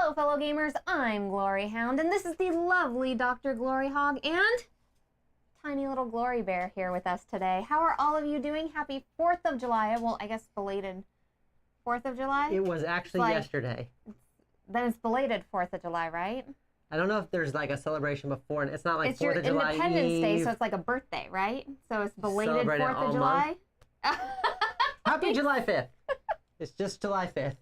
Hello, fellow gamers. I'm Gloryhound, and this is the lovely Dr. Gloryhogg and tiny little Glory Bear here with us today. How are all of you doing? Happy 4th of July. Well, I guess belated 4th of July? It was actually yesterday. Then it's belated 4th of July, right? I don't know if there's like a celebration before, and it's not like It's 4th your of July Independence Day, Eve. so it's like a birthday, right? So it's belated Celebrate it 4th all of July. month. Happy July 5th. It's just July 5th.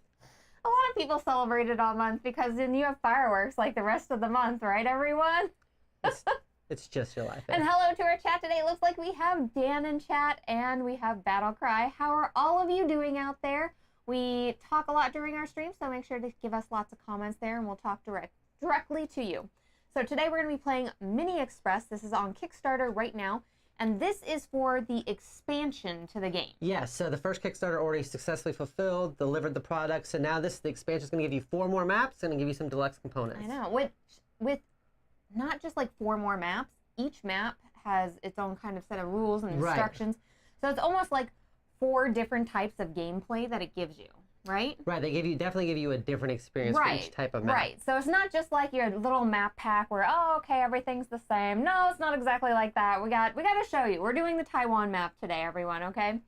A lot of people celebrate it all month because then you have fireworks like the rest of the month, right, everyone? It's just July 5th. And hello to our chat today. It looks like we have Dan in chat and we have Battlecry. How are all of you doing out there? We talk a lot during our stream, so make sure to give us lots of comments there and we'll talk directly to you. So today we're going to be playing Mini Express. This is on Kickstarter right now. And this is for the expansion to the game. Yes, so the first Kickstarter already successfully fulfilled, delivered the product. So now the expansion is going to give you 4 more maps and give you some deluxe components. I know. With not just like 4 more maps, each map has its own kind of set of rules and instructions. Right. So it's almost like 4 different types of gameplay that it gives you, right? Right, they definitely give you a different experience for each type of map. Right, so it's not just like your little map pack where, oh, okay, everything's the same. No, it's not exactly like that. We got to show you. We're doing the Taiwan map today, everyone, okay?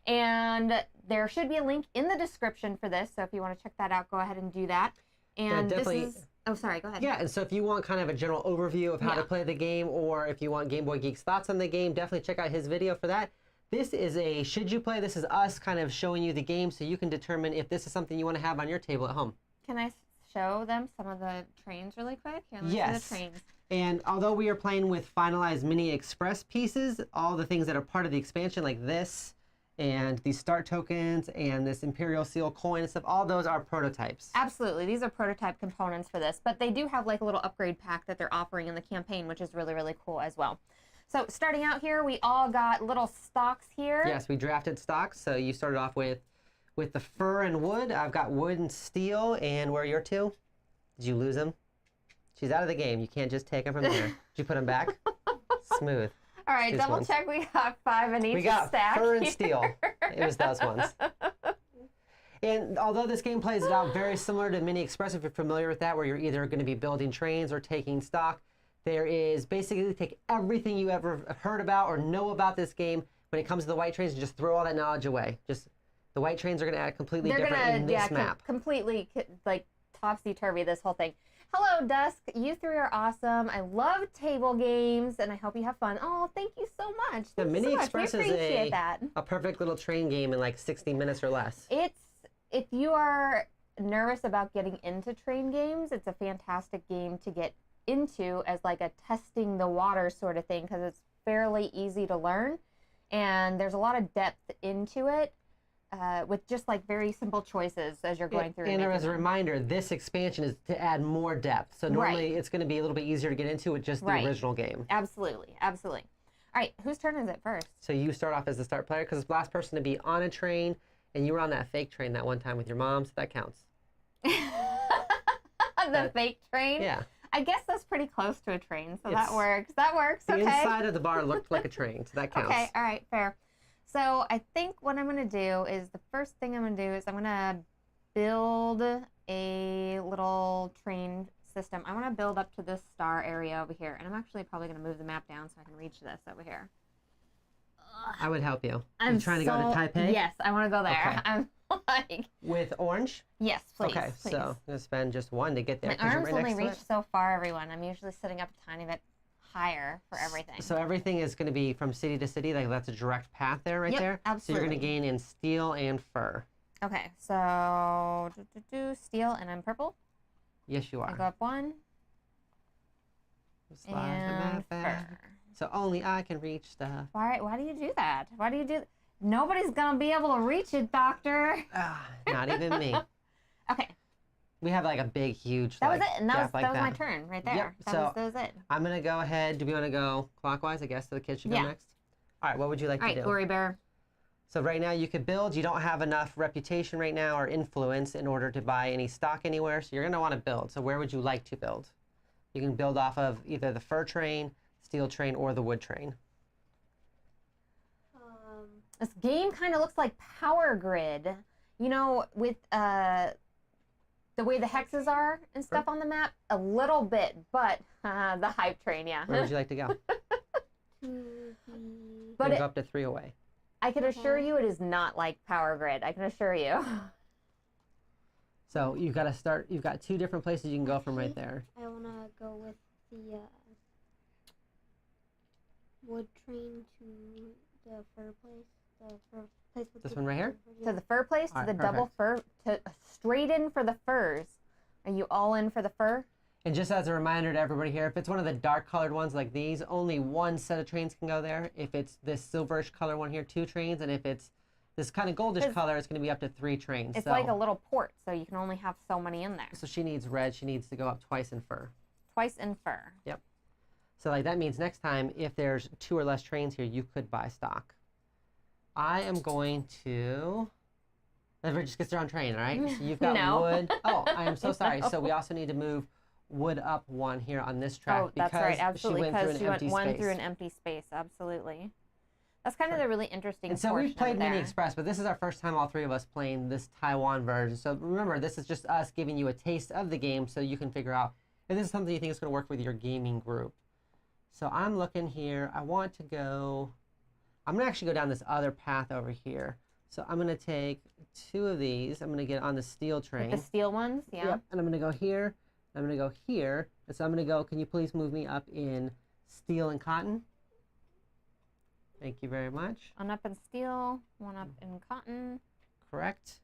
And there should be a link in the description for this, so if you want to check that out, go ahead and do that. And this is... Oh, sorry, go ahead. Yeah, and so if you want kind of a general overview of how to play the game, or if you want Game Boy Geek's thoughts on the game, definitely check out his video for that. This is a should you play. This is us kind of showing you the game so you can determine if this is something you want to have on your table at home. Can I show them some of the trains really quick? Here, let me see the trains. And although we are playing with finalized Mini Express pieces, all the things that are part of the expansion, like this, and these start tokens, and this Imperial Seal coin and stuff, all those are prototypes. Absolutely. These are prototype components for this, but they do have like a little upgrade pack that they're offering in the campaign, which is really, really cool as well. So starting out here, we all got little stocks here. Yes, we drafted stocks. So you started off with the fur and wood. I've got wood and steel. And where are your 2? Did you lose them? She's out of the game. You can't just take them from there. Did you put them back? Smooth. All right, double check. We got 5 in each stack. We got fur and steel. It was those ones. And although this game plays it out very similar to Mini Express, if you're familiar with that, where you're either going to be building trains or taking stock, there is basically take everything you ever heard about or know about this game when it comes to the white trains and just throw all that knowledge away. Just the white trains are going to act completely different in this map. Completely like topsy-turvy this whole thing. Hello, Dusk. You 3 are awesome. I love table games, and I hope you have fun. Oh, thank you so much. The Mini Express is a perfect little train game in like 60 minutes or less. If you are nervous about getting into train games, it's a fantastic game to get into as like a testing the water sort of thing because it's fairly easy to learn and there's a lot of depth into it with just like very simple choices as you're going through. And as a reminder, this expansion is to add more depth. So normally it's going to be a little bit easier to get into with just the original game. Absolutely, absolutely. All right, whose turn is it first? So you start off as the start player because it's the last person to be on a train, and you were on that fake train that one time with your mom, so that counts. The fake train? Yeah. I guess that's pretty close to a train, so that works. That works, okay. The inside of the bar looked like a train, so that counts. Okay, all right, fair. So I think what I'm going to do is, the first thing I'm going to do is I'm going to build a little train system. I want to build up to this star area over here, and I'm actually probably going to move the map down so I can reach this over here. I would help you. I'm trying to go to Taipei? Yes, I want to go there. Okay. I'm like... With orange? Yes, please. Okay, so I'm going to spend just 1 to get there. My arms only reach so far, everyone. I'm usually sitting up a tiny bit higher for everything. So everything is going to be from city to city. Like that's a direct path there, right there? Absolutely. So you're going to gain in steel and fur. Okay, so steel, and I'm purple. Yes, you are. I go up 1. And fur. So only I can reach stuff. Why do you do that? Why do you do... Nobody's going to be able to reach it, Doctor. Not even me. Okay. We have like a big, huge That was it. And that was my turn right there. Yep. That was it. I'm going to go ahead. Do we want to go clockwise? I guess so the kids should go next. All right. What would you like to do? All right, Glory Bear. So right now you could build. You don't have enough reputation right now or influence in order to buy any stock anywhere. So you're going to want to build. So where would you like to build? You can build off of either the fur train, steel train, or the wood train. This game kind of looks like Power Grid. You know, with the way the hexes are and stuff on the map, a little bit, but the hype train, yeah. Where would you like to go? But You can go up to 3 away. I can assure you it is not like Power Grid. I can assure you. So you've got to start. You've got 2 different places you can go from right there. I want to go with the wood train to the fur place. The fur place with This the one right here? To the fur place, All to right, the double fur, to straight in for the furs. Are you all in for the fur? And just as a reminder to everybody here, if it's one of the dark colored ones like these, only 1 set of trains can go there. If it's this silverish color one here, 2 trains. And if it's this kind of goldish color, it's going to be up to 3 trains. It's like a little port, so you can only have so many in there. So she needs red. She needs to go up twice in fur. Twice in fur. Yep. So like that means next time, if there's 2 or less trains here, you could buy stock. I am going to... Everybody just gets their own train, all right? So you've got No. wood. Oh, I am so sorry. So we also need to move wood up 1 here on this track. Oh, that's right, absolutely, because because she went 1 through an empty space, absolutely. That's kind of the really interesting And so portion we've played there. Mini Express, but this is our first time all 3 of us playing this Taiwan version. So remember, this is just us giving you a taste of the game so you can figure out if this is something you think is going to work with your gaming group. So I'm looking here. I want to go... I'm going to actually go down this other path over here. So I'm going to take 2 of these. I'm going to get on the steel train. With the steel ones, yeah. Yep. And I'm going to go here. I'm going to go here. And so I'm going to go, can you please move me up in steel and cotton? Thank you very much. 1 up in steel, 1 up in cotton. Correct.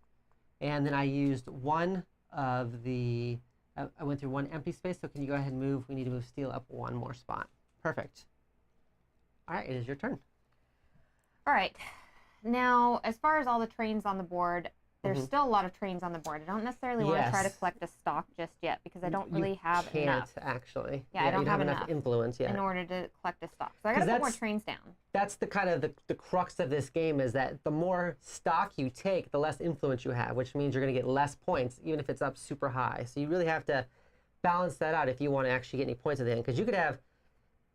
And then I used 1 of the, I went through 1 empty space. So can you go ahead and move? We need to move steel up 1 more spot. Perfect. All right, it is your turn. All right. Now, as far as all the trains on the board, there's still a lot of trains on the board. I don't necessarily want to try to Yes. collect a stock just yet because I don't really have can't, enough actually. Yeah, I don't you have enough enough influence yet. in order to collect a stock. So I got to 'Cause put more that's- trains down. That's the kind of the crux of this game is that the more stock you take, the less influence you have, which means you're going to get less points, even if it's up super high. So you really have to balance that out if you want to actually get any points at the end. Because you could have,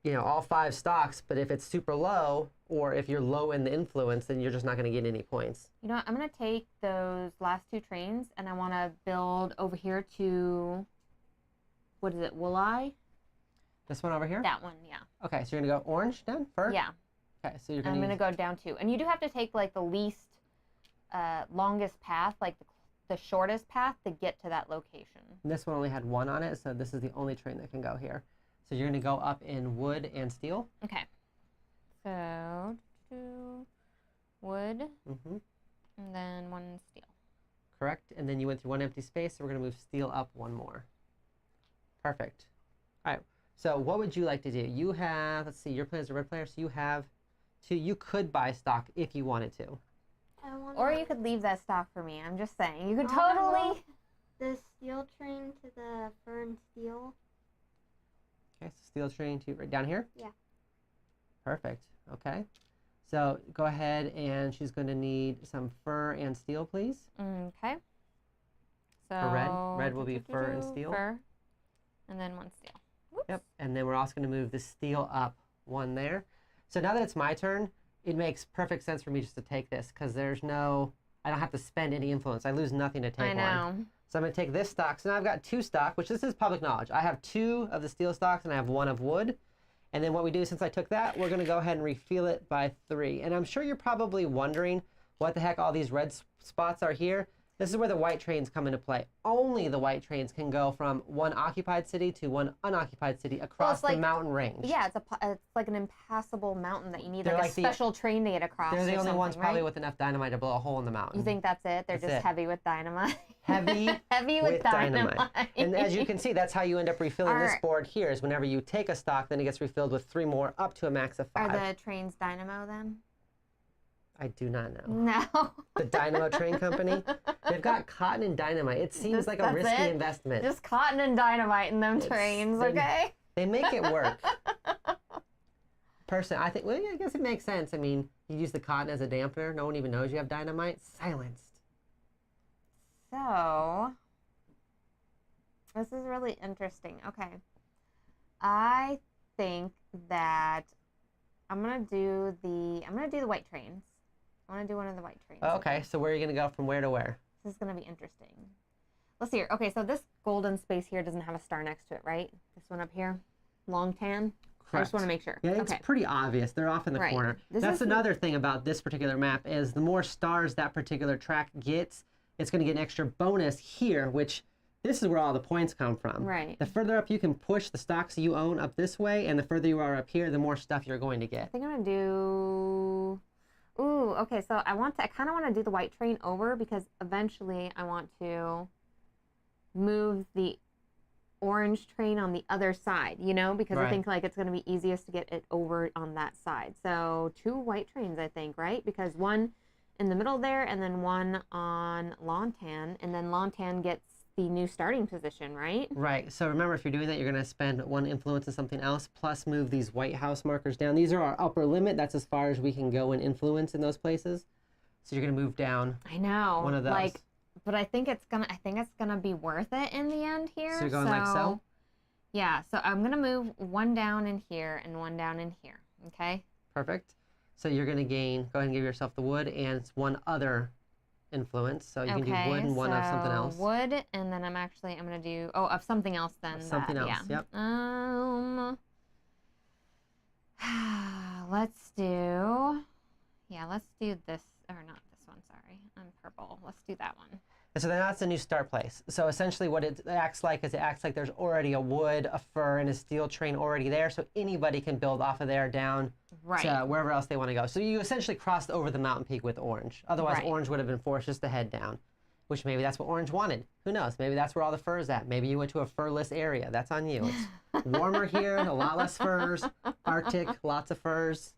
you know, all 5 stocks, but if it's super low, or if you're low in the influence, then you're just not going to get any points. You know what? I'm going to take those last 2 trains and I want to build over here to, what is it, Wooleye? This one over here? That one, yeah. Okay, so you're going to go orange then, fur? Yeah. Okay, so you're I'm going going to go down 2. And you do have to take like the least, longest path, like the shortest path to get to that location. This one only had 1 on it, so this is the only train that can go here. So you're going to go up in wood and steel. Okay. So, 2 wood, and then 1 steel. Correct. And then you went through 1 empty space, so we're going to move steel up 1 more. Perfect. All right. So what would you like to do? You have, let's see, your plan is a red player, so you have 2. You could buy stock if you wanted to. Or you could leave that stock for me. I'm just saying. You could I wanna totally... The steel train to the fur and steel. Okay, so steel train to right down here? Yeah. Perfect. Okay. So go ahead, and she's going to need some fur and steel, please. Okay. So... For red? Red will be fur and steel. Fur, and then 1 steel. Whoops. Yep. And then we're also going to move the steel up 1 there. So now that it's my turn, it makes perfect sense for me just to take this because there's no, I don't have to spend any influence. I lose nothing to take I know. one. So I'm going to take this stock. So now I've got 2 stock, which this is public knowledge. I have 2 of the steel stocks and I have 1 of wood. And then what we do since I took that, we're going to go ahead and refill it by 3. And I'm sure you're probably wondering what the heck all these red spots are here. This is where the white trains come into play. Only the white trains can go from 1 occupied city to 1 unoccupied city across the mountain range. Yeah, it's like an impassable mountain that you need They're like a like special train to get across. They're the or only ones something, probably right? with enough dynamite to blow a hole in the mountain. You think that's it? They're That's just it. heavy with dynamite. Heavy, Heavy with dynamite. And as you can see, that's how you end up refilling this Are- board here is whenever you take a stock, then it gets refilled with 3 more up to a max of 5. Are the trains dynamo then? I do not know. No. The Dynamo Train Company, they've got cotton and dynamite. It seems like a That's risky it? investment. Just cotton and dynamite in them trains, they- okay? They make it work. Personally, I think, well, yeah, I guess it makes sense. I mean, you use the cotton as a dampener. No one even knows you have dynamite. Silenced. So, this is really interesting. Okay. I think that I'm gonna do the white trains. I want to do one of the white trains. Okay, so where are you going to go from where to where? This is gonna be interesting. let's see here. Okay, so this golden space here doesn't have a star next to it, right? This one up here, long tan. I just want to make sure. Yeah, it's pretty obvious. They're off in the corner. That's another thing about this particular map is the more stars that particular track gets, it's going to get an extra bonus here, which this is where all the points come from. Right. The further up you can push the stocks you own up this way, and the further you are up here, the more stuff you're going to get. I think I'm going to do... Ooh, okay, so I kind of want to do the white train over because eventually I want to move the orange train on the other side, you know, because I think like it's going to be easiest to get it over on that side. So 2 white trains, I think, right? Because one in the middle there and then one on Lontan, and then Lontan gets the new starting position, right? Right. So remember, if you're doing that, you're going to spend 1 influence in something else, plus move these white house markers down. These are our upper limit. That's as far as we can go in influence in those places. So you're going to move down. I know. One of those. Like, but I think it's gonna be worth it in the end here. So you're going like so? Yeah. So I'm gonna move 1 down in here and 1 down in here. Okay. Perfect. So you're going to gain. Go ahead and give yourself the wood and 1 other influence. So you can do wood and 1 of something else. Wood, and then I'm gonna do of something else then. Something else. Yeah. Yep. Let's do this, or not this one. Sorry, I'm purple. Let's do that one. And so then that's a new start place. So essentially what it acts like is it acts like there's already a wood, a fur, and a steel train already there. So anybody can build off of there down to wherever else they want to go. So you essentially crossed over the mountain peak with orange. Otherwise, orange would have been forced just to head down, which maybe that's what orange wanted. Who knows? Maybe that's where all the fur is at. Maybe you went to a furless area. That's on you. It's warmer here, a lot less furs, Arctic, lots of furs.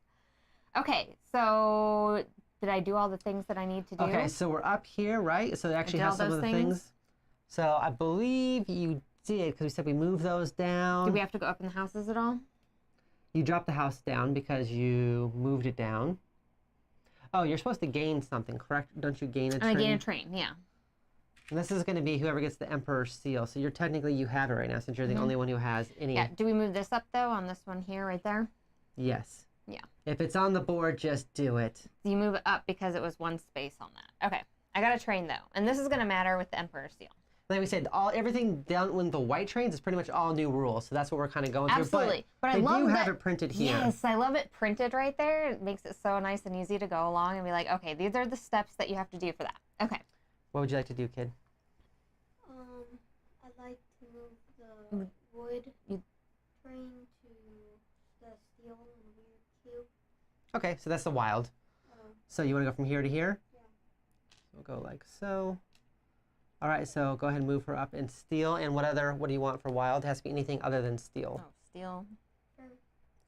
Okay, so did I do all the things that I need to do? Okay, so we're up here, right? So they actually have some of the things. So I believe you did, because we said we moved those down. Do we have to go up in the houses at all? You dropped the house down because you moved it down. Oh, you're supposed to gain something, correct? Don't you gain a train? I gain a train, yeah. And this is going to be whoever gets the Emperor's Seal. So you're technically, you have it right now, since you're the only one who has any. Yeah, do we move this up, though, on this one here, right there? Yes. Yeah. If it's on the board, just do it. You move it up because it was 1 space on that. Okay, I got a train, though. And this is going to matter with the Emperor's Seal. Like we said, everything down with the white trains is pretty much all new rules. So that's what we're kind of going through. Absolutely. But I love do that, have it printed here. Yes, I love it printed right there. It makes it so nice and easy to go along and be like, okay, these are the steps that you have to do for that. Okay. What would you like to do, kid? I'd like to move the wood train to the steel and weird cube. Okay, so that's the wild. So you want to go from here to here? Yeah. We'll go like so. All right, so go ahead and move her up in steel. And what do you want for wild? It has to be anything other than steel. Oh, steel.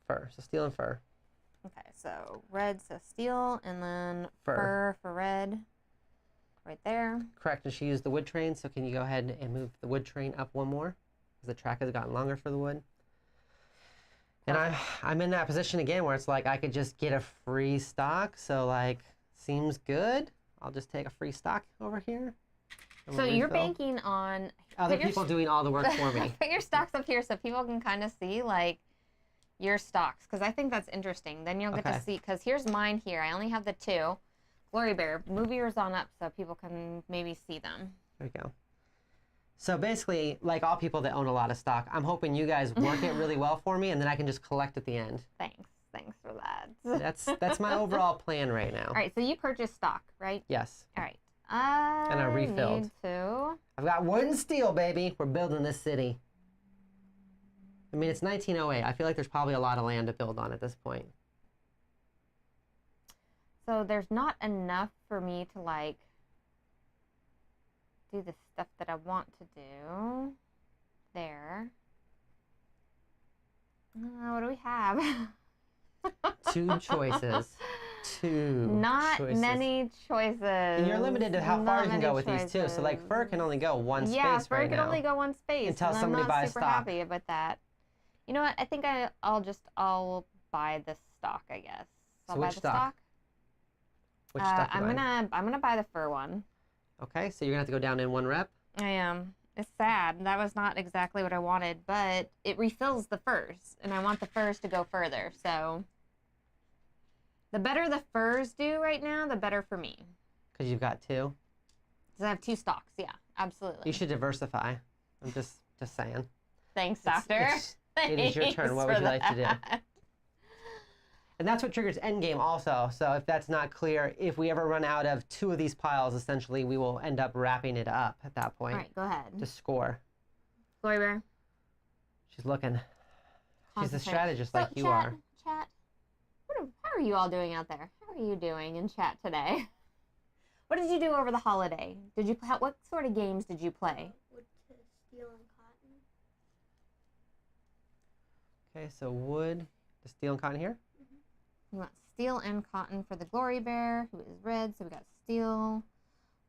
Fur. So steel and fur. Okay, so red, so steel, and then fur for red. Right there. Correct, and she used the wood train, so can you go ahead and move the wood train up 1 more? Because the track has gotten longer for the wood. And I'm in that position again where it's like I could just get a free stock, so like, seems good. I'll just take a free stock over here. So you're banking on other people doing all the work for me. Put your stocks up here so people can kind of see like your stocks, because I think that's interesting. Then you'll get to see, because here's mine here. I only have the 2. Glory Bear, move yours on up so people can maybe see them. There you go. So basically, like all people that own a lot of stock, I'm hoping you guys work it really well for me, and then I can just collect at the end. Thanks for that. That's my overall plan right now. All right, so you purchased stock, right? Yes. All right. And I refilled. Need to. I've got wood and steel, baby. We're building this city. I mean, it's 1908. I feel like there's probably a lot of land to build on at this point. So there's not enough for me to like do the stuff that I want to do there. What do we have? 2 choices. 2 Not choices. many choices. And you're limited to how far you can go with these too. So like fur can only go 1 space right now. Yeah, fur can only go 1 space. Until and somebody I'm buys not super stock. happy about that. You know what? I think I'll buy the stock, I guess. So I'll buy which the stock? Which stock you buying? I'm gonna buy the fur one. Okay, so you're gonna have to go down in 1 rep. I am. It's sad. That was not exactly what I wanted, but it refills the furs, and I want the furs to go further. So the better the furs do right now, the better for me. Because you've got 2. Because I have 2 stocks, yeah. Absolutely. You should diversify. I'm just saying. Thanks, Doctor. It is your turn. What would you like to do? that. And that's what triggers endgame also. So if that's not clear, if we ever run out of 2 of these piles, essentially we will end up wrapping it up at that point. All right, go ahead. To score. Glory Bear. She's looking. She's a Concentrate. strategist So, like you chat, are. Chat. How are you all doing out there? How are you doing in chat today? What did you do over the holiday? Did you what sort of games did you play? Wood to steel and cotton. Okay, so wood, the steel and cotton here. We want steel and cotton for the Glory Bear, who is red. So we got steel.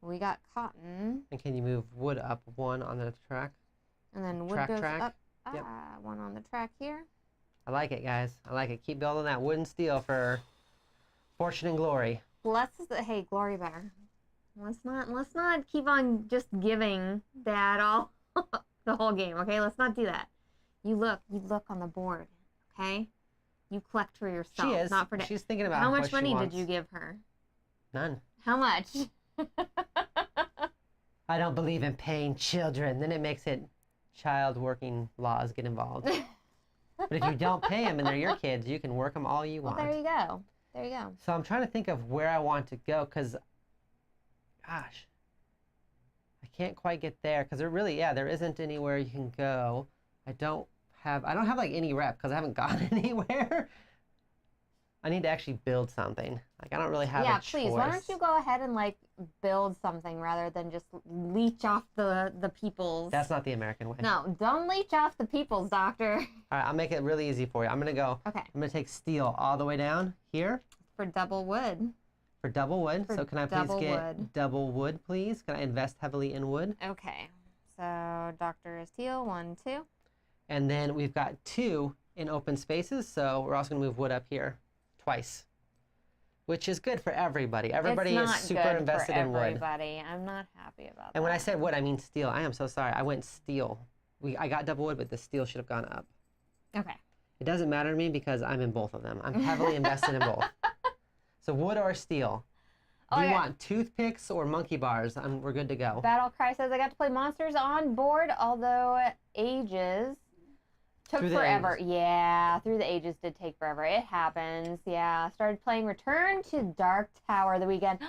We got cotton. And can you move wood up 1 on the track? And then wood goes track. up. Yep. 1 on the track here. I like it, guys. I like it. Keep building that wood and steel for fortune and glory. Hey, Glory Bear. Let's not keep on just giving Dad all the whole game, okay? Let's not do that. You look on the board, okay? You collect for yourself, She is. not for Dad. She's thinking about How what much she money wants. did you give her? None. How much? I don't believe in paying children. Then it makes it child working laws get involved. But if you don't pay them and they're your kids, you can work them all you Well, want. there you go. There you go. So I'm trying to think of where I want to go because, gosh, I can't quite get there because there isn't anywhere you can go. I don't have like any rep because I haven't gone anywhere. I need to actually build something. Like I don't really have a choice. Please. Why don't you go ahead and like build something rather than just leech off the people's. That's not the American way. No, don't leech off the people's, Doctor. All right, I'll make it really easy for you. I'm gonna go. Okay. I'm gonna take steel all the way down here. For double wood. For double wood. For So can I please double get wood. double wood, please? Can I invest heavily in wood? Okay. So Doctor is teal, 1, 2. And then we've got 2 in open spaces. So we're also gonna move wood up here twice, which is good for everybody. Everybody It's is not super good invested for in wood. everybody. I'm not happy about that. And when I said wood, I mean steel. I am so sorry. I went steel. I got double wood, but the steel should have gone up. Okay. It doesn't matter to me because I'm in both of them. I'm heavily invested in both. So wood or steel? Do you want toothpicks or monkey bars? We're good to go. Battle Cry says I got to play monsters on board, although ages took Through the forever. ages. Yeah, through the ages did take forever. It happens. Yeah, started playing Return to Dark Tower the weekend.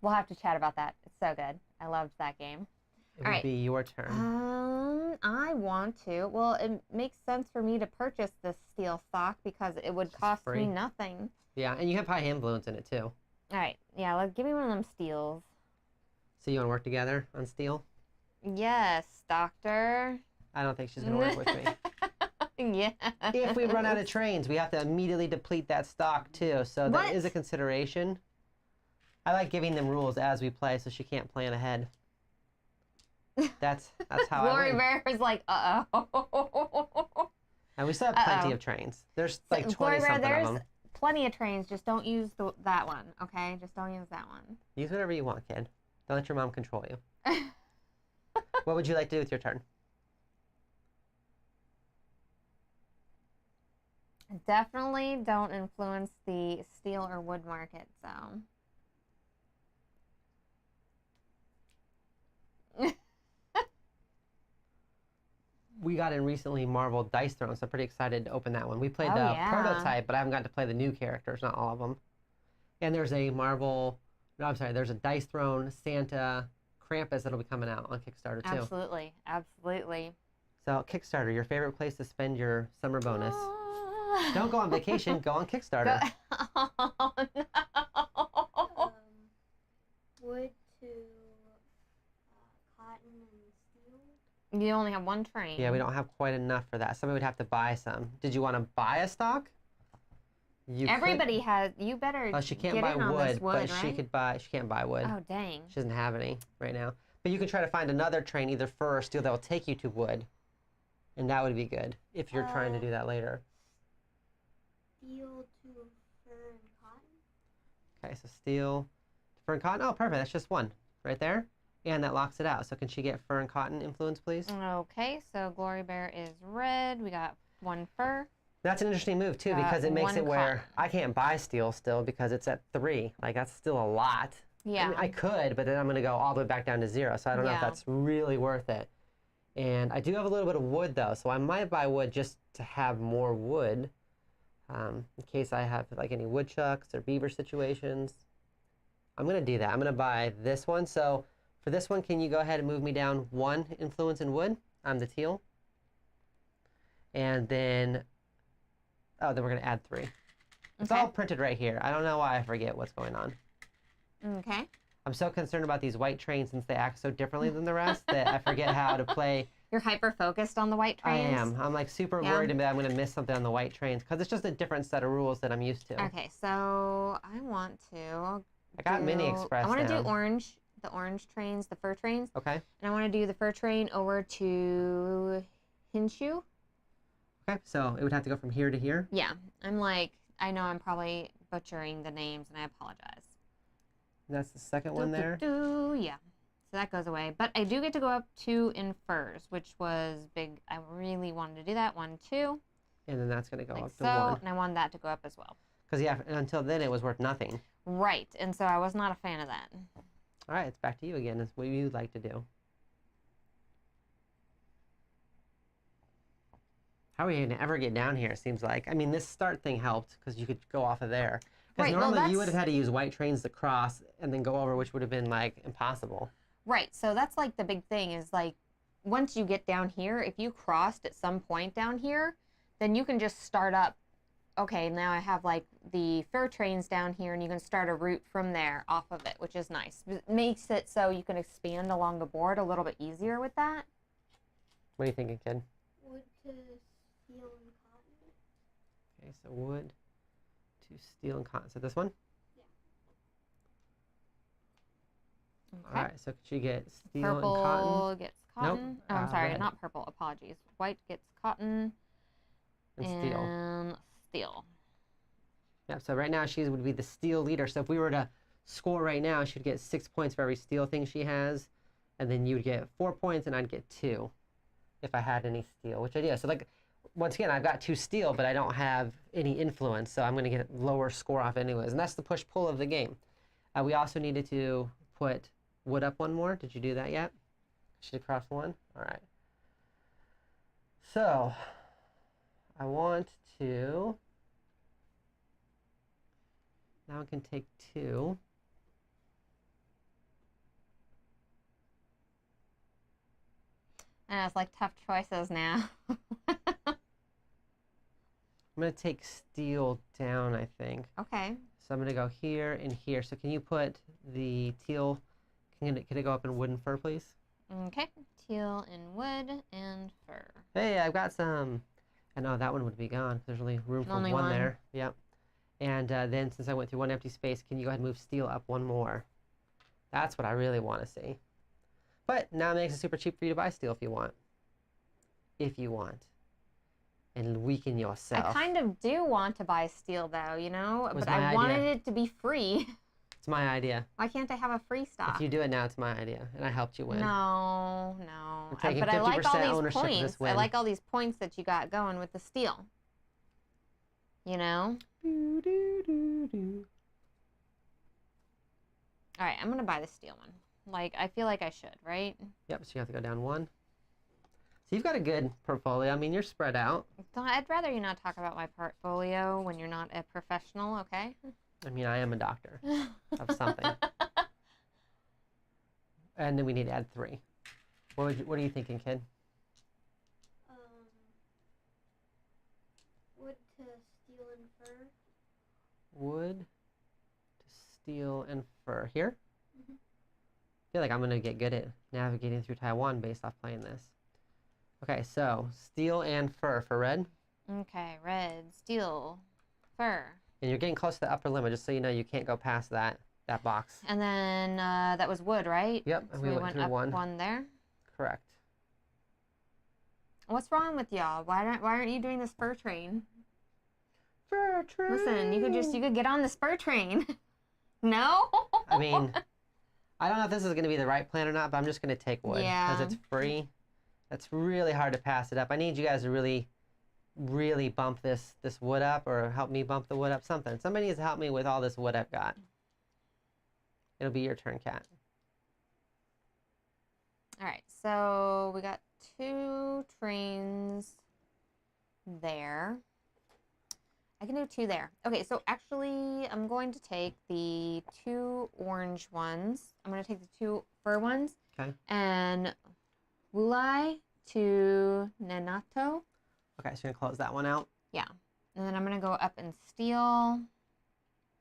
We'll have to chat about that. It's so good. I loved that game. It would be your turn. I want to. Well, it makes sense for me to purchase this steel stock because it would cost me free. nothing. Yeah, and you have high influence in it too. All right. Yeah, give me one of them steels. So you want to work together on steel? Yes, Doctor. I don't think she's going to work with me. Yeah. If we run out of trains, we have to immediately deplete that stock too. So that is a What? consideration. I like giving them rules as we play so she can't plan ahead. That's how Glory I win. Bear is like, uh-oh. And we still have plenty of trains. There's like 20 Glory Bear, something of there's them. plenty of trains. Just don't use that one, okay? Just don't use that one. Use whatever you want, kid. Don't let your mom control you. What would you like to do with your turn? Definitely don't influence the steel or wood market, so. We got in recently Marvel Dice Throne, so I'm pretty excited to open that one. We played Oh, the yeah. prototype, but I haven't got to play the new characters, not all of them. And there's a there's a Dice Throne Santa Krampus that'll be coming out on Kickstarter too. Absolutely. Absolutely. So Kickstarter, your favorite place to spend your summer bonus. Don't go on vacation, go on Kickstarter. Oh, no. Wood to cotton and steel. You only have one train. Yeah, we don't have quite enough for that. Somebody would have to buy some. Did you want to buy a stock? Everybody has. You better. Oh, she can't get buy in on this wood, but right? she can't buy wood. Oh, dang. She doesn't have any right now. But you can try to find another train, either fur or steel, that will take you to wood. And that would be good if you're trying to do that later. Steel to fur and cotton. Okay, so steel, fur and cotton. Oh, perfect. That's just one right there. And that locks it out. So can she get fur and cotton influence, please? Okay, so Glory Bear is red. We got one fur. That's an interesting move, too, because it makes one it where cotton. I can't buy steel still because it's at 3. Like, that's still a lot. Yeah. I mean, I could, but then I'm going to go all the way back down to 0. So I don't know if Yeah. that's really worth it. And I do have a little bit of wood, though. So I might buy wood just to have more wood in case I have like any woodchucks or beaver situations. I'm going to do that. I'm going to buy this one. So for this one, can you go ahead and move me down 1 influence in wood? I'm the teal. And then, oh, then we're going to add 3. It's all printed right here. I don't know why I forget what's going on. Okay. I'm so concerned about these white trains since they act so differently than the rest that I forget how to play. You're hyper-focused on the white trains? I am. I'm like super worried that I'm going to miss something on the white trains because it's just a different set of rules that I'm used to. Okay, so I want to I got Mini Express I want to down. do orange, the orange trains, the fur trains. Okay. And I want to do the fur train over to Hinshu. Okay, so it would have to go from here to here? Yeah, I'm like, I know I'm probably butchering the names and I apologize. And that's the second one there? Yeah, so that goes away. But I do get to go up 2 in furs, which was big. I really wanted to do that. 1, 2. And then that's going to go Like up to so, 1. and I wanted that to go up as well. Because, yeah, until then it was worth nothing. Right, and so I was not a fan of that. All right, it's back to you again. It's what you'd like to do. How are we going to ever get down here, it seems like? I mean, this start thing helped because you could go off of there. Because Right, well, normally you would that's- have had to use white trains to cross and then go over, which would have been, like, impossible. Right, so that's like the big thing is like, once you get down here, if you crossed at some point down here, then you can just start up. Okay, now I have like the fur trains down here and you can start a route from there off of it, which is nice. It makes it so you can expand along the board a little bit easier with that. What are you thinking, kid? Wood to steel and cotton. Okay, so wood to steel and cotton. So this one? Okay. All right, so could you get steel Purple and cotton gets cotton. Nope, Oh, I'm sorry, red. not purple. Apologies. White gets cotton and steel? and steel. Yeah, so right now she would be the steel leader. So if we were to score right now, she'd get 6 points for every steel thing she has. And then you'd get 4 points and I'd get 2 if I had any steel, which I do. So like, once again, I've got 2 steel, but I don't have any influence. So I'm going to get a lower score off anyways. And that's the push-pull of the game. We also needed to put wood up 1 more. Did you do that yet? Should have crossed 1? All right. So I want to... Now I can take 2. And it's like tough choices now. I'm going to take steel down, I think. Okay. So I'm going to go here and here. So can you put the teal, can it go up in wood and fur, please? Okay. Teal and wood and fur. Hey, I've got some. I know that one would be gone. There's only room for Only one one. there. Yep. And then since I went through 1 empty space, can you go ahead and move steel up 1 more? That's what I really want to see. But now it makes it super cheap for you to buy steel if you want. If you want. And weaken yourself. I kind of do want to buy steel though, you know? Was But my I idea. wanted it to be free. It's my idea. Why can't I have a free stock? If you do it now, it's my idea. And I helped you win. No. We're taking But I like all 50% these ownership of this points. I win. like all these points that you got going with the steel. You know? Do, do, do, do. All right, I'm going to buy the steel one. Like, I feel like I should, right? Yep, so you have to go down 1. So you've got a good portfolio. I mean, you're spread out. I'd rather you not talk about my portfolio when you're not a professional, okay? I mean, I am a doctor of something. And then we need to add 3. What are you thinking, kid? Wood to steel and fur. Wood to steel and fur. Here? Mhm. I feel like I'm going to get good at navigating through Taiwan based off playing this. Okay, so steel and fur for red. Okay, red, steel, fur. And you're getting close to the upper limit, just so you know you can't go past that box. And then that was wood, right? Yep, So we we went went through up 1. there. Correct. What's wrong with y'all? Why aren't you doing this fur train? Fur train. Listen, you could get on this fur train. No? I mean, I don't know if this is going to be the right plan or not, but I'm just going to take wood because Yeah. it's free. It's really hard to pass it up. I need you guys to really, really bump this wood up or help me bump the wood up. Something. Somebody needs to help me with all this wood I've got. It'll be your turn, Kat. All right, so we got 2 trains there. I can do 2 there. Okay, so actually, I'm going to take the 2 orange ones. I'm going to take the 2 fur ones. Okay. And Wulai to Nanato. Okay, so you're going to close that one out. Yeah. And then I'm going to go up in steel.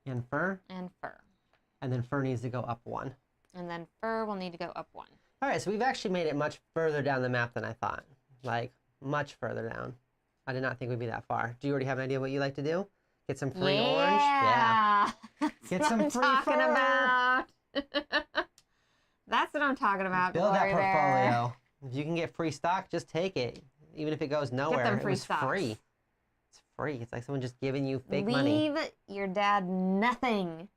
And fur. And fur. And then fur needs to go up 1. And then fur will need to go up 1. All right, so we've actually made it much further down the map than I thought. Like, much further down. I did not think we'd be that far. Do you already have an idea what you like to do? Get some free orange? Yeah. That's Get what some I'm free talking fur. about. That's what I'm talking about. Build that Glory Bear. portfolio. If you can get free stock, just take it. Even if it goes nowhere, them free it was stocks. free. It's free. It's like someone just giving you fake money. Leave your dad nothing.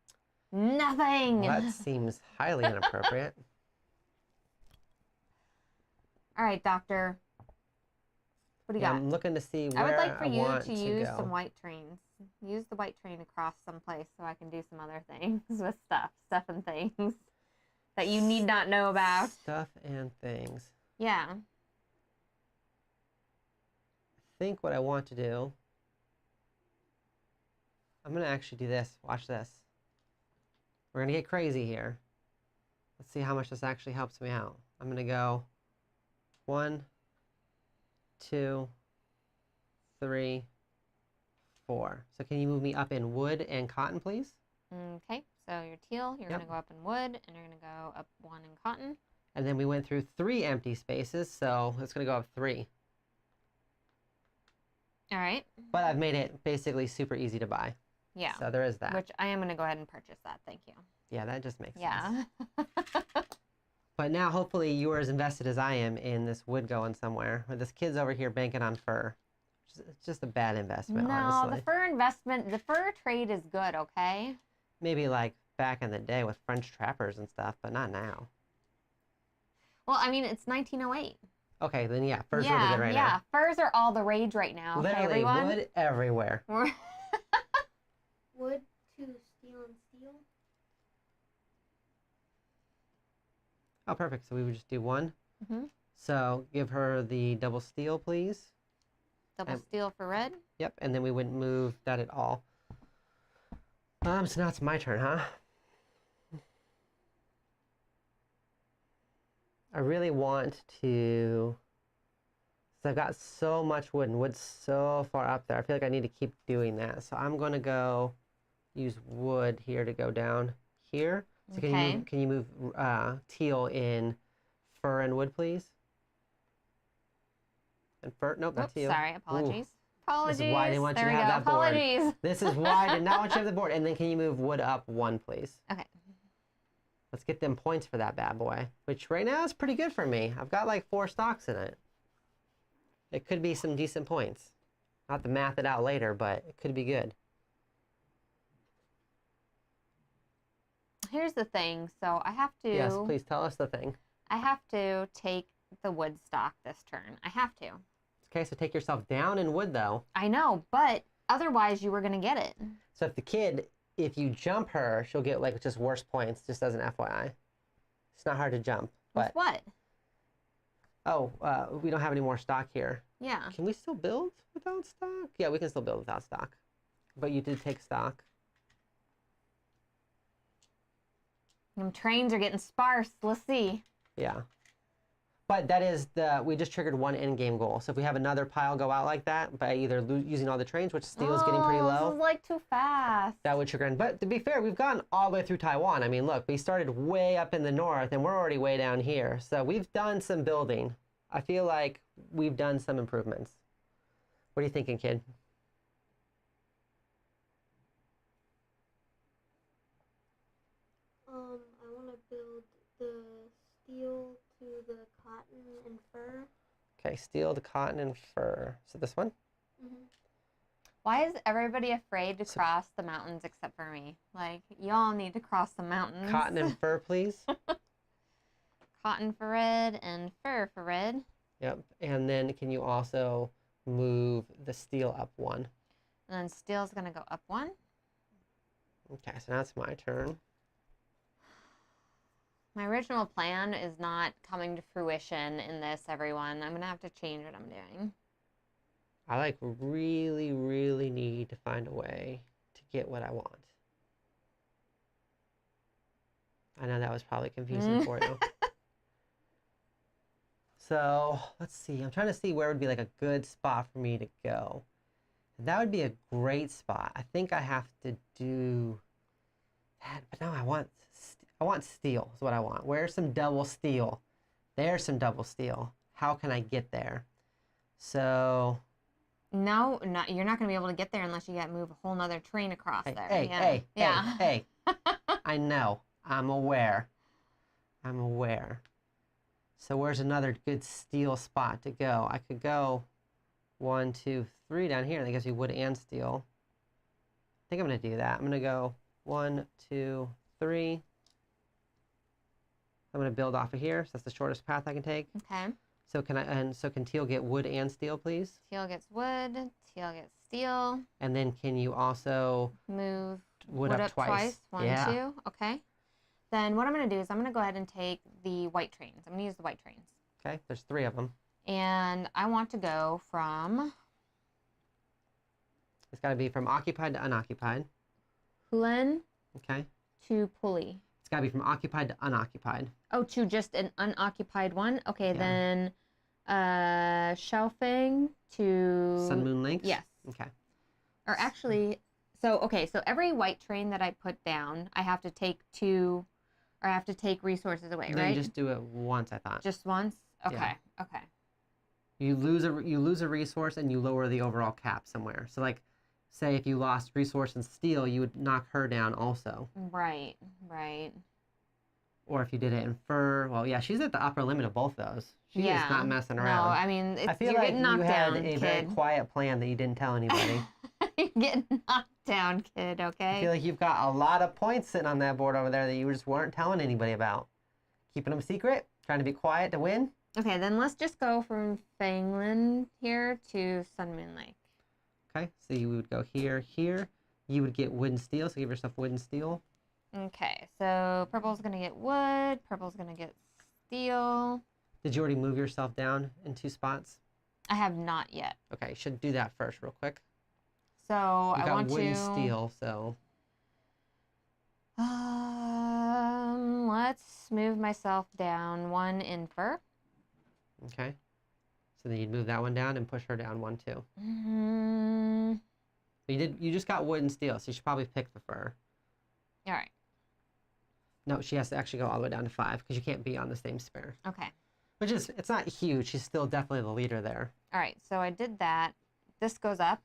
Nothing. Well, that seems highly inappropriate. All right, doctor. What do you Yeah, got? I'm looking to see where I would like for you want to use go. some white trains. Use the white train across someplace so I can do some other things with stuff and things that you need not know about. Stuff and things. Yeah. I think what I want to do, I'm going to actually do this. Watch this. We're going to get crazy here. Let's see how much this actually helps me out. I'm going to go 1, 2, 3, 4. So can you move me up in wood and cotton, please? Okay, so your teal, you're going to go up in wood, and you're going to go up 1 in cotton. And then we went through 3 empty spaces, so it's going to go up 3. All right. But I've made it basically super easy to buy. Yeah. So there is that. Which I am going to go ahead and purchase that. Thank you. Yeah, that just makes sense. Yeah. But now hopefully you are as invested as I am in this wood going somewhere. But this kid's over here banking on fur. It's just a bad investment, No, honestly. the fur investment, the fur trade is good, okay? Maybe like back in the day with French trappers and stuff, but not now. Well, I mean, it's 1908. Okay, then yeah, fur's yeah, really good right yeah. Furs are all the rage right now. now. Okay, Literally everyone? wood everywhere. Wood to steel and steel. Oh, perfect. So we would just do 1. Mm-hmm. So give her the double steel, please. Double steel for red. Yep, and then we wouldn't move that at all. So now it's my turn, huh? I really want to, because I've got so much wood and wood's so far up there. I feel like I need to keep doing that. So I'm going to go use wood here to go down here. So Okay. can you move teal in fur and wood, please? And fur? Nope, not Oops, teal. sorry. Apologies. Apologies. This is why I didn't want you there to we have go. that board. Apologies. This is why I did not want you to have the board. And then can you move wood up 1, please? Okay. Let's get them points for that bad boy, which right now is pretty good for me. I've got like 4 stocks in it. It could be some decent points. I'll have to math it out later, but it could be good. Here's the thing. So I have to. Yes, please tell us the thing. I have to take the wood stock this turn. I have to. Okay, so take yourself down in wood though. I know, but otherwise you were going to get it. So if the kid, if you jump her, she'll get like just worse points, just as an FYI. It's not hard to jump. With But what? oh, we don't have any more stock here. Yeah. Can we still build without stock? Yeah, we can still build without stock. But you did take stock. Them trains are getting sparse. Let's see. Yeah. But that is we just triggered 1 end-game goal. So if we have another pile go out like that, by either using all the trains, which steel is getting pretty This low, is like too fast. that would trigger. But to be fair, we've gone all the way through Taiwan. I mean, look, we started way up in the north, and we're already way down here. So we've done some building. I feel like we've done some improvements. What are you thinking, kid? I want to build the steel to the cotton and fur. Okay, steel to cotton and fur. So this one? Mm-hmm. Why is everybody afraid to cross the mountains except for me? Like, y'all need to cross the mountains. Cotton and fur, please. Cotton for red and fur for red. Yep. And then can you also move the steel up 1? And then steel's going to go up 1. Okay, so now it's my turn. My original plan is not coming to fruition in this, everyone. I'm going to have to change what I'm doing. I like really, really need to find a way to get what I want. I know that was probably confusing for you. So let's see. I'm trying to see where would be like a good spot for me to go. That would be a great spot. I think I have to do that, but no, I want steel is what I want. Where's some double steel? There's some double steel. How can I get there? So No, you're not going to be able to get there unless you got to move a whole nother train across there. Hey. I know. I'm aware. So where's another good steel spot to go? I could go 1, 2, 3 down here. That gives me wood and steel. I think I'm going to do that. I'm going to go 1, 2, 3. I'm going to build off of here. So that's the shortest path I can take. Okay. So can teal get wood and steel, please? Teal gets wood. Teal gets steel. And then can you also move wood up twice? 1, 2. Okay. Then what I'm going to do is I'm going to go ahead and take the white trains. I'm going to use the white trains. Okay, there's 3 of them. And I want to go from... It's got to be from occupied to unoccupied. Hulen Okay. to pulley. It's got to be from occupied to unoccupied. Oh, to just an unoccupied one? Okay, Yeah. then Xiaofeng to... Sun Moon Links? Yes. Okay. Or actually, so every white train that I put down, I have to take 2, or I have to take resources away, No, right? you just do it once, I thought. Just once? Okay, Yeah. okay. You lose a resource and you lower the overall cap somewhere. So like, say if you lost resource and steel, you would knock her down also. Right. Or if you did it in fur, well, yeah, she's at the upper limit of both those. She is not messing around. No, I mean, I feel you're like getting knocked you had down, a kid. very quiet plan that you didn't tell anybody. You're getting knocked down, kid, okay? I feel like you've got a lot of points sitting on that board over there that you just weren't telling anybody about. Keeping them secret, trying to be quiet to win. Okay, then let's just go from Fanglin here to Sun Moon Lake. Okay, so you would go here. You would get wood and steel, so give yourself wood and steel. Okay, so purple's going to get wood, purple's going to get steel. Did you already move yourself down in 2 spots? I have not yet. Okay, should do that first real quick. So You I got want wood to... and steel, so... Let's move myself down 1 in fur. Okay. So then you'd move that one down and push her down 1, 2. Mm-hmm. You just got wood and steel, so you should probably pick the fur. All right. No, she has to actually go all the way down to 5 because you can't be on the same spare. Okay. Which is, it's not huge. She's still definitely the leader there. All right, so I did that. This goes up.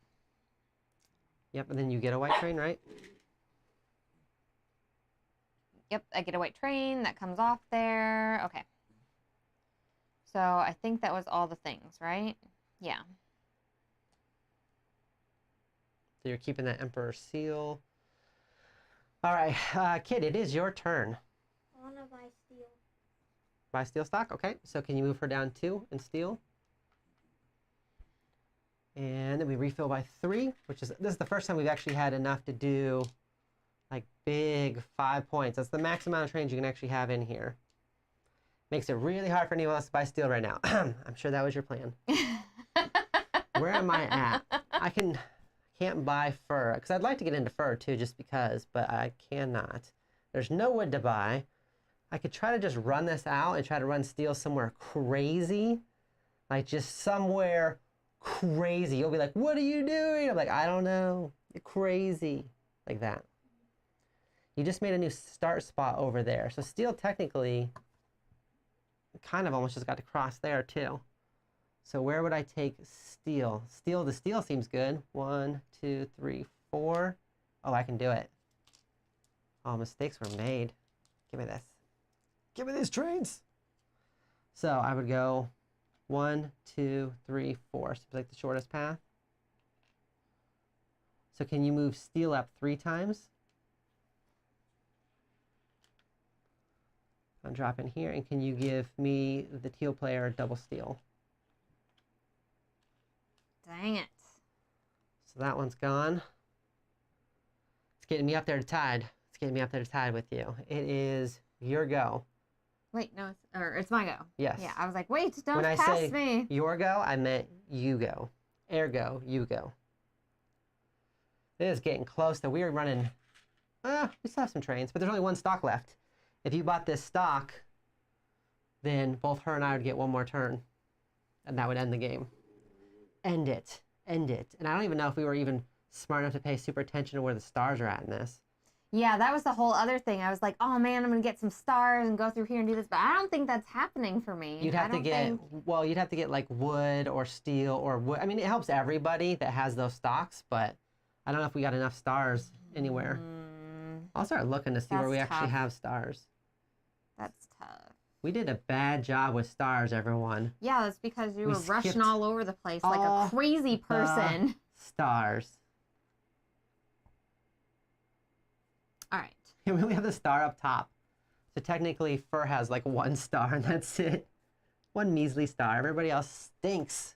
Yep, and then you get a white train, right? Yep, I get a white train that comes off there. Okay. So I think that was all the things, right? Yeah. So you're keeping that Emperor seal. All right, Kid, it is your turn. I want to buy steel. Buy steel stock? Okay, so can you move her down 2 in steel? And then we refill by 3, this is the first time we've actually had enough to do like big 5 points. That's the max amount of trains you can actually have in here. Makes it really hard for anyone else to buy steel right now. I'm sure that was your plan. Where am I at? I can't buy fur, because I'd like to get into fur too, just because, but I cannot. There's no wood to buy. I could try to just run this out and try to run steel somewhere crazy, like just somewhere crazy. You'll be like, what are you doing? I'm like, I don't know. You're crazy. Like that. You just made a new start spot over there. So steel technically kind of almost just got to cross there too. So where would I take steel? The steel seems good. 1, 2, 3, 4. Oh, I can do it. Oh, mistakes were made. Give me this. Give me these trains. So I would go 1, 2, 3, 4. So like the shortest path. So can you move steel up 3 times? I'll drop in here, and can you give me the teal player double steel? Dang it. So that one's gone. It's getting me up there to tied. It's getting me up there to tied with you. It is your go. Wait, no, it's my go. Yes. Yeah, I was like, wait, don't When I pass say me. your go, I meant you go. Ergo, you go. It is getting close, though. We are running... we still have some trains, but there's only one stock left. If you bought this stock, then both her and I would get one more turn. And that would end the game. End it. End it. And I don't even know if we were even smart enough to pay super attention to where the stars are at in this. Yeah, that was the whole other thing. I was like, oh man, I'm going to get some stars and go through here and do this. But I don't think that's happening for me. You'd have to get, well, you'd have to get like wood or steel or wood. I mean, it helps everybody that has those stocks, but I don't know if we got enough stars anywhere. I'll start looking to see where we actually have stars. That's tough. We did a bad job with stars, everyone. Yeah, that's because you were rushing skipped all over the place like a crazy person. Stars. All right. We only have the star up top. So technically, Fur has like one star and that's it. One measly star. Everybody else stinks.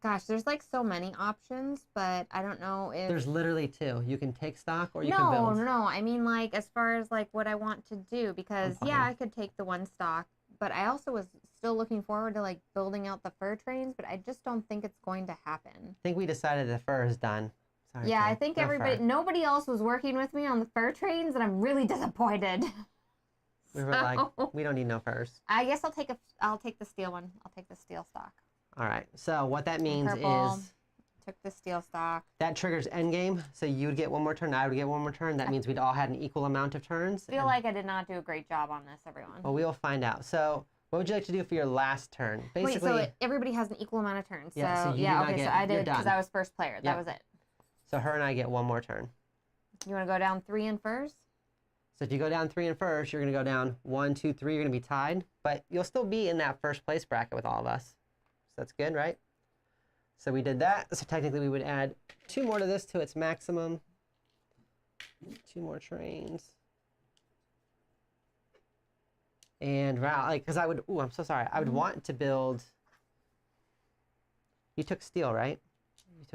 Gosh, there's like so many options, but I don't know if... There's literally two. You can take stock or you can build. No. I mean, like, as far as like what I want to do, because yeah, I could take the one stock, but I also was still looking forward to like building out the fur trains, but I just don't think it's going to happen. I think we decided the Fur is done. Sorry, yeah, I think nobody else was working with me on the fur trains, and I'm really disappointed. We were like, we don't need no furs. I guess I'll take the steel one. I'll take the steel stock. All right. So what that means is took the steel stock. That triggers endgame. So you would get one more turn. I would get one more turn. That means we'd all had an equal amount of turns. I feel like I did not do a great job on this, everyone. Well, we will find out. So what would you like to do for your last turn? Basically, wait, so everybody has an equal amount of turns. Yeah, so you yeah, do not okay, so get- I you're did because done. I was first player. That was it. So her and I get one more turn. You want to go down 3 in furs? So if you go down 3 in first, you're going to go down 1, 2, 3. You're going to be tied, but you'll still be in that first place bracket with all of us. So that's good, right? So we did that. So technically we would add 2 more to this to its maximum. 2 more trains. And like, because I would, I'm so sorry. I would want to build. You took steel, right?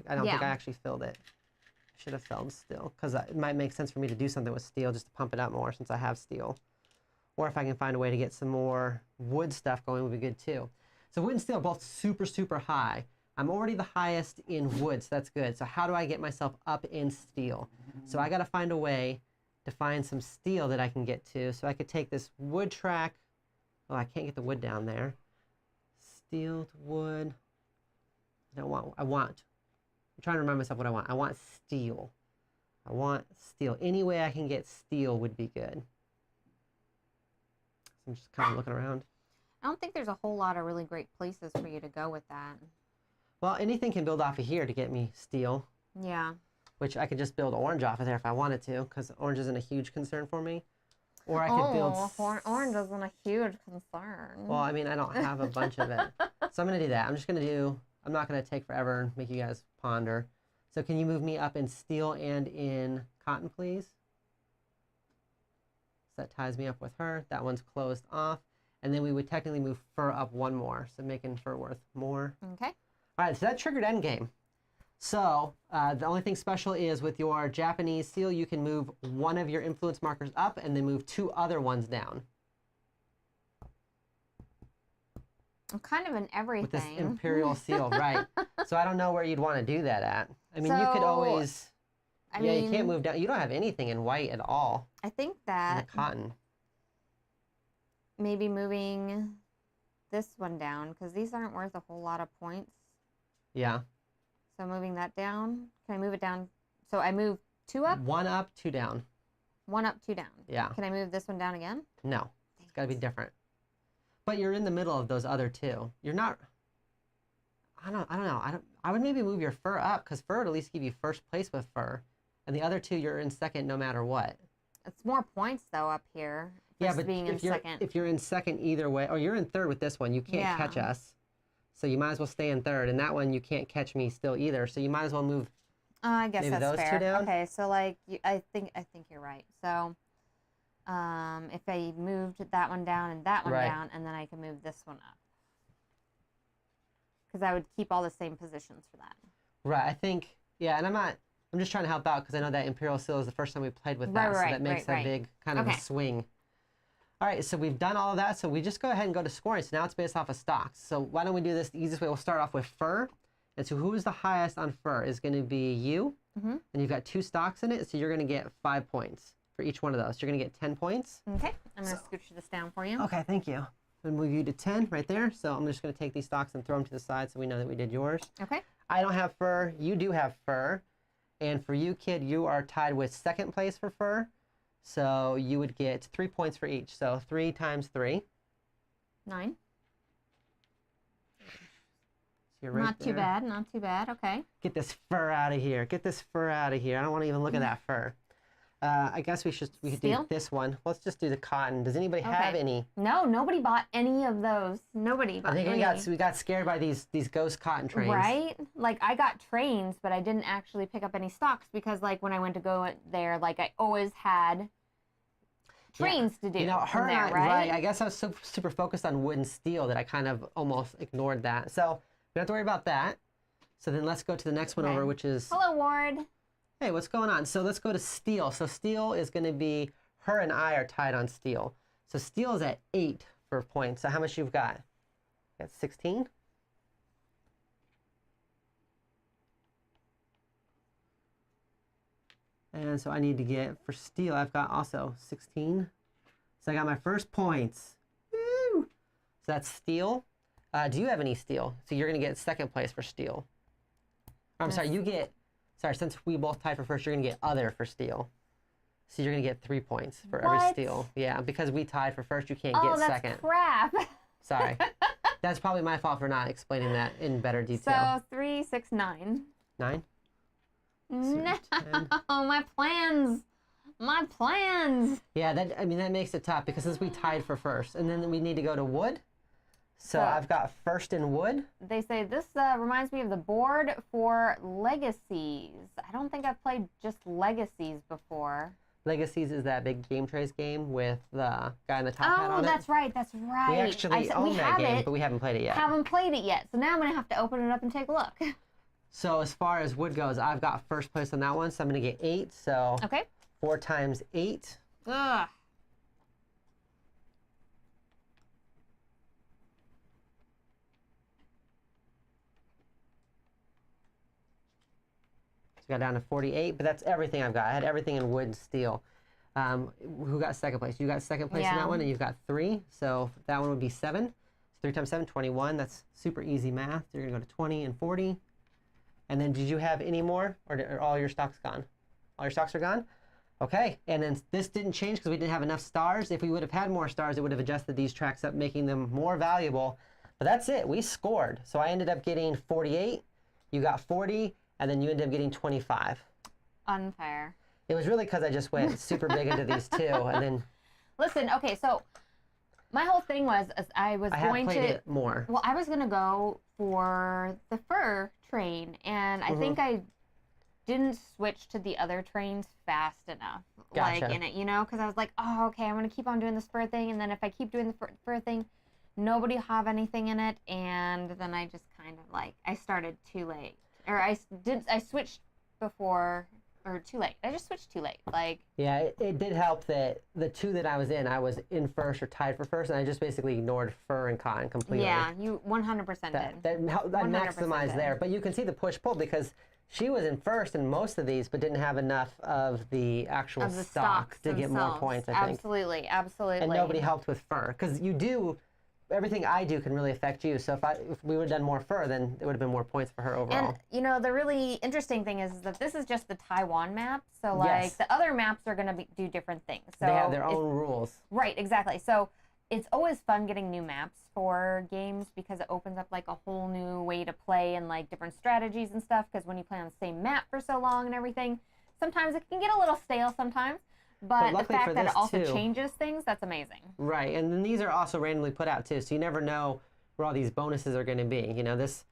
I don't think I actually filled it. I should have filled steel because it might make sense for me to do something with steel just to pump it up more since I have steel. Or if I can find a way to get some more wood stuff going would be good too. So wood and steel are both super, super high. I'm already the highest in wood, so that's good. So how do I get myself up in steel? So I got to find a way to find some steel that I can get to. So I could take this wood track. Oh, I can't get the wood down there. Steel to wood. I'm trying to remind myself what I want. I want steel. I want steel. Any way I can get steel would be good. So I'm just kind of looking around. I don't think there's a whole lot of really great places for you to go with that. Well, anything can build off of here to get me steel. Yeah. Which I could just build orange off of there if I wanted to, because orange isn't a huge concern for me. Or I could build... orange isn't a huge concern. Well, I mean, I don't have a bunch of it. So I'm going to do that. I'm just going to do... I'm not going to take forever and make you guys ponder. So can you move me up in steel and in cotton, please? So that ties me up with her. That one's closed off. And then we would technically move fur up one more. So making fur worth more. Okay. All right, so that triggered endgame. So the only thing special is with your Japanese seal, you can move one of your influence markers up and then move 2 other ones down. I'm kind of in everything. With this imperial seal, right. So I don't know where you'd want to do that at. I mean, you could always... you can't move down. You don't have anything in white at all. I think that... In the cotton. Maybe moving this one down, because these aren't worth a whole lot of points. Yeah. So moving that down. Can I move it down? So I move 2 up? 1 up, 2 down. 1 up, 2 down. Yeah. Can I move this one down again? No. It's got to be different. But you're in the middle of those other 2. You're not... I don't know. I would maybe move your fur up, because fur would at least give you first place with fur. And the other 2, you're in second no matter what. It's more points, though, up here. Yeah, but being in second. If you're in second either way, or you're in third with this one, you can't catch us. So you might as well stay in third. And that one, you can't catch me still either. So you might as well move. I guess maybe that's those fair. 2 down? Okay, so like I think you're right. So if I moved that one down and that one down, and then I can move this one up, because I would keep all the same positions for that. Right. I think. Yeah, and I'm just trying to help out because I know that Imperial Seal is the first time we played with that, so that makes a big kind of a swing. All right, so we've done all of that. So we just go ahead and go to scoring. So now it's based off of stocks. So why don't we do this the easiest way? We'll start off with fur. And so who is the highest on fur is going to be you. And you've got 2 stocks in it. So you're going to get 5 points for each one of those. You're going to get 10 points. Okay, I'm going to scooch this down for you. Okay, thank you. I'm going to move you to 10 right there. So I'm just going to take these stocks and throw them to the side so we know that we did yours. Okay. I don't have fur. You do have fur. And for you, kid, you are tied with 2nd place for fur. So you would get 3 points for each. So 3 times 3. 9. So you're right Not too there. bad, not too bad. Okay. Get this fur out of here. Get this fur out of here. I don't want to even look at that fur. I guess we could do Steel? this one. Let's just do the cotton. Does anybody have any? No, nobody bought any of those. Nobody bought I think any. we got scared by these ghost cotton trains. Right? Like, I got trains, but I didn't actually pick up any stocks because, like, when I went to go there, like, I always had trains to do. You know, from there, right? I guess I was so super focused on wood and steel that I kind of almost ignored that. So we don't have to worry about that. So then let's go to the next one over, which is... Hello, Ward. Hey, what's going on? So let's go to steel. So steel is going to be... Her and I are tied on steel. So steel is at 8 for points. So how much you've got? You got 16? And so I need to get, for steel, I've got also 16. So I got my first points. Woo! So that's steel. Do you have any steel? So you're going to get 2nd place for steel. I'm sorry, you get, since we both tied for first, you're going to get other for steel. So you're going to get 3 points for every steel. Yeah, because we tied for first, you can't get that's 2nd. Crap. Sorry. That's probably my fault for not explaining that in better detail. So 3, 6, 9. 9? No, 10. my plans. My plans. Yeah, that makes it tough because since we tied for first, and then we need to go to wood. So I've got first in wood. They say this reminds me of the board for Legacies. I don't think I've played just Legacies before. Legacies is that big game trace game with the guy in the top hat on it. Oh, that's right. That's right. We actually own that game, but we haven't played it yet. Haven't played it yet, so now I'm gonna have to open it up and take a look. So as far as wood goes, I've got first place on that one, so I'm gonna get 8. So okay. 4 times 8. Ugh. So got down to 48, but that's everything I've got. I had everything in wood and steel. Who got 2nd place? You got 2nd place in that one, and you've got 3. So that one would be 7. So 3 times 7, 21. That's super easy math. You're gonna go to 20 and 40. And then did you have any more, or are all your stocks gone? All your stocks are gone? Okay, and then this didn't change because we didn't have enough stars. If we would have had more stars, it would have adjusted these tracks up, making them more valuable. But that's it, we scored. So I ended up getting 48, you got 40, and then you ended up getting 25. Unfair. It was really because I just went super big into these two, and then... Listen, okay, so my whole thing was I was going played to... it more. Well, I was going to go for the fur train, and I think I didn't switch to the other trains fast enough. Gotcha. Like, in it, you know? Because I was like, oh, okay, I'm going to keep on doing this fur thing, and then if I keep doing the fur thing, nobody will have anything in it, and then I just kind of, like, I started too late. Or I switched before... Or too late. I just switched too late. Like, yeah, it did help that the 2 that I was in first or tied for first, and I just basically ignored fur and cotton completely. yeah, you 100% did. That 100% maximized did. there. But you can see the push-pull because she was in first in most of these, but didn't have enough of the actual Of the stock stocks to get more themselves. points, I think. Absolutely, absolutely. And nobody helped with fur. Because you do... Everything I do can really affect you. So if we would have done more fur, then it would have been more points for her overall. And, you know, the really interesting thing is that this is just the Taiwan map. So, like, Yes. the other maps are going to do different things. So They have their own rules. Right, exactly. So it's always fun getting new maps for games because it opens up, like, a whole new way to play and, like, different strategies and stuff. Because when you play on the same map for so long and everything, sometimes it can get a little stale sometimes. But the luckily fact for that this, it also too. changes things, that's amazing. Right, and then these are also randomly put out too, so you never know where all these bonuses are going to be. You know, this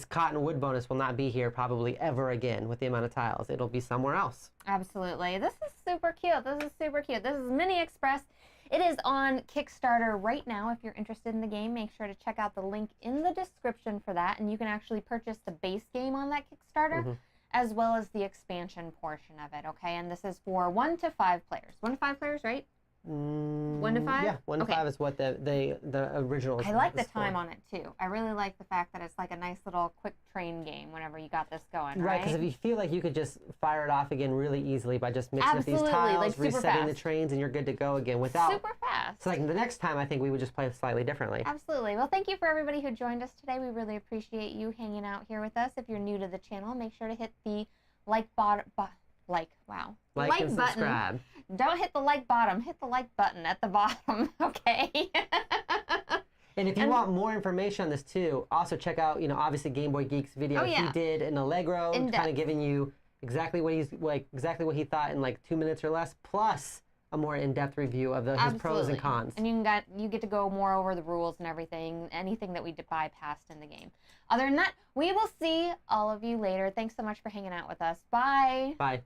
cotton wood bonus will not be here probably ever again with the amount of tiles. It'll be somewhere else. Absolutely. This is super cute. This is super cute. This is Mini Express. It is on Kickstarter right now. If you're interested in the game, make sure to check out the link in the description for that, and you can actually purchase the base game on that Kickstarter. As well as the expansion portion of it, okay? And this is for 1 to 5 players. 1 to 5 players, right? 1 to 5? Yeah, 1 to Okay. 5 is what the original is. I like the score. time on it too. I really like the fact that it's like a nice little quick train game whenever you got this going, Right, right? because if you feel like you could just fire it off again really easily by just mixing up these Absolutely, tiles, like super resetting the fast. trains, and you're good to go again without. Super fast. So like the next time, I think we would just play slightly differently. Absolutely. Well, thank you for everybody who joined us today. We really appreciate you hanging out here with us. If you're new to the channel, make sure to hit the like button. Like and button. subscribe. Don't hit the like bottom. Hit the like button at the bottom. Okay. And if you want more information on this too, also check out, obviously Game Boy Geek's video Oh, yeah. he did in Allegro, In kind of depth. giving you exactly what he thought in like 2 minutes or less, plus a more in-depth review of his pros and Absolutely. cons. And you get to go more over the rules and everything, anything that we bypassed in the game. Other than that, we will see all of you later. Thanks so much for hanging out with us. Bye. Bye.